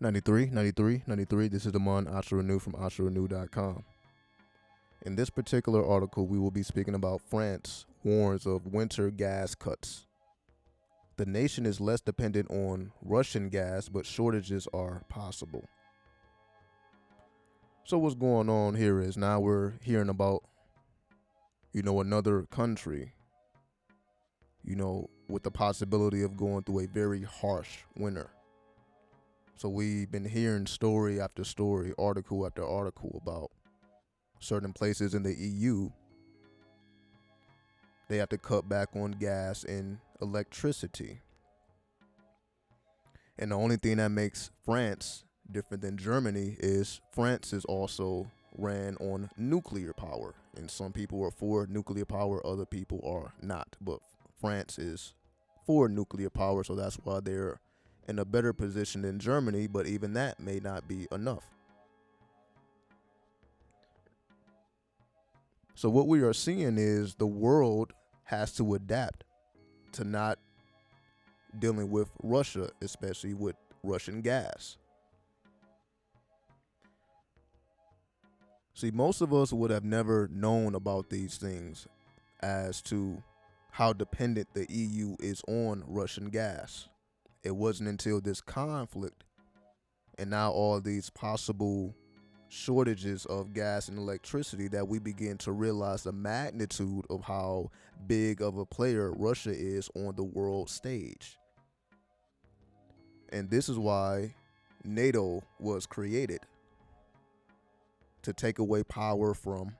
93. This is Damon Asharenew from asharenew.com. In this particular article, we will be speaking about France warns of winter gas cuts. The nation is less dependent on Russian gas, but shortages are possible. So what's going on here is now we're hearing about, another country, with the possibility of going through a very harsh winter. So we've been hearing story after story, article after article about certain places in the EU. They have to cut back on gas and electricity. And the only thing that makes France different than Germany is France is also ran on nuclear power. And some people are for nuclear power, other people are not. But France is for nuclear power, so that's why they're in a better position than Germany, but even that may not be enough. So what we are seeing is the world has to adapt to not dealing with Russia, especially with Russian gas. See, most of us would have never known about these things as to how dependent the EU is on Russian gas. It wasn't until this conflict and now all these possible shortages of gas and electricity that we begin to realize the magnitude of how big of a player Russia is on the world stage. And this is why NATO was created, to take away power from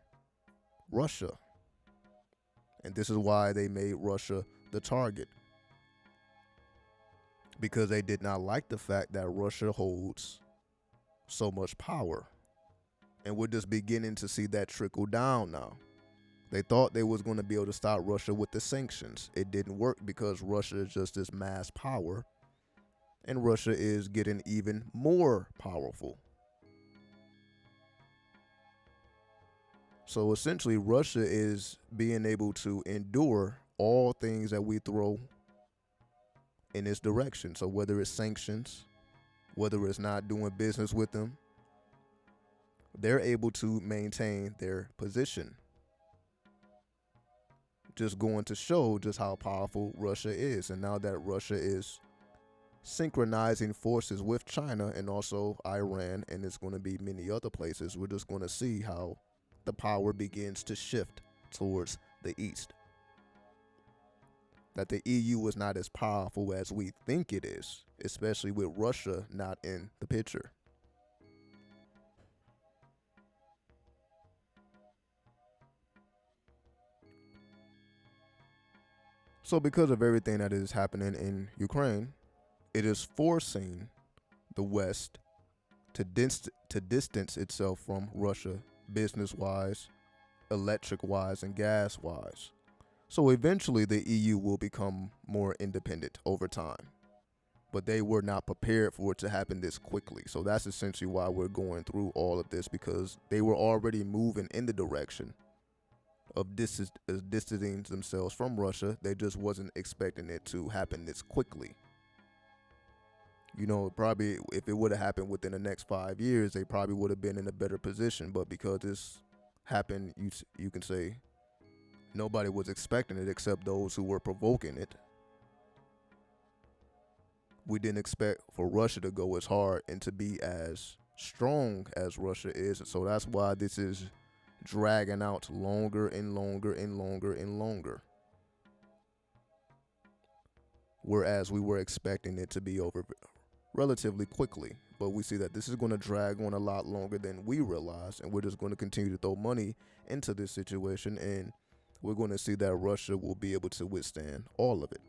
Russia. And this is why they made Russia the target, because they did not like the fact that Russia holds so much power. And we're just beginning to see that trickle down now. They thought they was going to be able to stop Russia with the sanctions. It didn't work because Russia is just this mass power, and Russia is getting even more powerful. So essentially, Russia is being able to endure all things that we throw in its direction. So whether it's sanctions, whether it's not doing business with them, they're able to maintain their position. Just going to show just how powerful Russia is. And now that Russia is synchronizing forces with China and also Iran, and it's going to be many other places, we're just going to see how the power begins to shift towards the east. That the EU is not as powerful as we think it is, especially with Russia not in the picture. So because of everything that is happening in Ukraine, it is forcing the West to distance itself from Russia business-wise, electric-wise, and gas-wise. So eventually the EU will become more independent over time. But they were not prepared for it to happen this quickly. So that's essentially why we're going through all of this, because they were already moving in the direction of distancing themselves from Russia. They just wasn't expecting it to happen this quickly. Probably if it would have happened within the next 5 years, they probably would have been in a better position. But because this happened, you can say nobody was expecting it except those who were provoking it. We didn't expect for Russia to go as hard and to be as strong as Russia is. So that's why this is dragging out longer and longer and longer and longer. Whereas we were expecting it to be over relatively quickly. But we see that this is going to drag on a lot longer than we realize, and we're just going to continue to throw money into this situation, and we're going to see that Russia will be able to withstand all of it.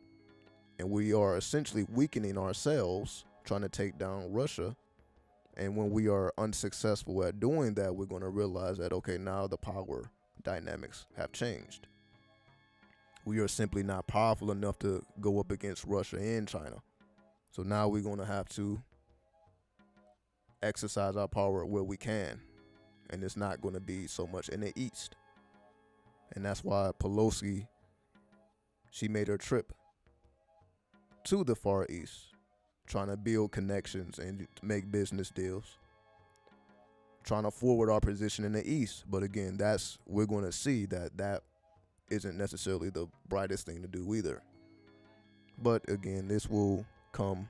And we are essentially weakening ourselves, trying to take down Russia. And when we are unsuccessful at doing that, we're going to realize that, okay, now the power dynamics have changed. We are simply not powerful enough to go up against Russia and China. So now we're going to have to exercise our power where we can. And it's not going to be so much in the east. And that's why Pelosi, she made her trip to the Far East, trying to build connections and make business deals, trying to forward our position in the East. But again, we're going to see that isn't necessarily the brightest thing to do either. But again, this will come.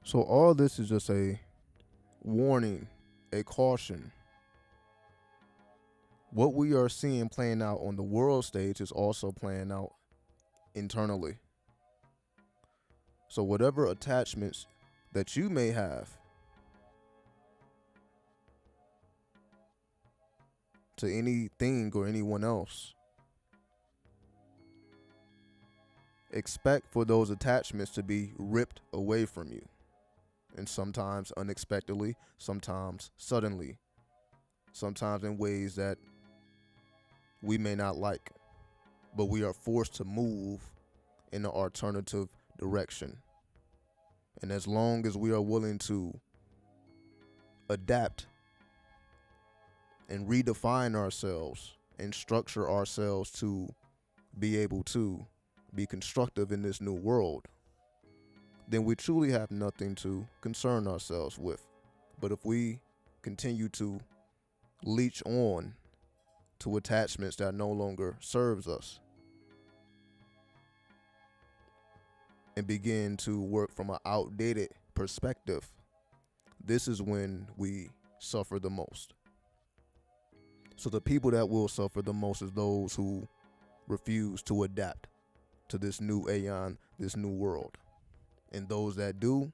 So all this is just a warning, a caution. What we are seeing playing out on the world stage is also playing out internally. So whatever attachments that you may have to anything or anyone else, expect for those attachments to be ripped away from you. And sometimes unexpectedly, sometimes suddenly, sometimes in ways that we may not like, but we are forced to move in an alternative direction. And as long as we are willing to adapt and redefine ourselves and structure ourselves to be able to be constructive in this new world, then we truly have nothing to concern ourselves with. But if we continue to leech on to attachments that no longer serves us and begin to work from an outdated perspective, this is when we suffer the most. So the people that will suffer the most is those who refuse to adapt to this new aeon, this new world. And those that do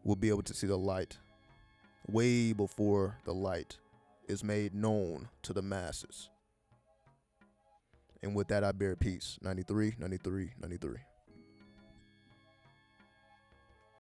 will be able to see the light way before the light is made known to the masses. And with that, I bear peace. 93, 93, 93.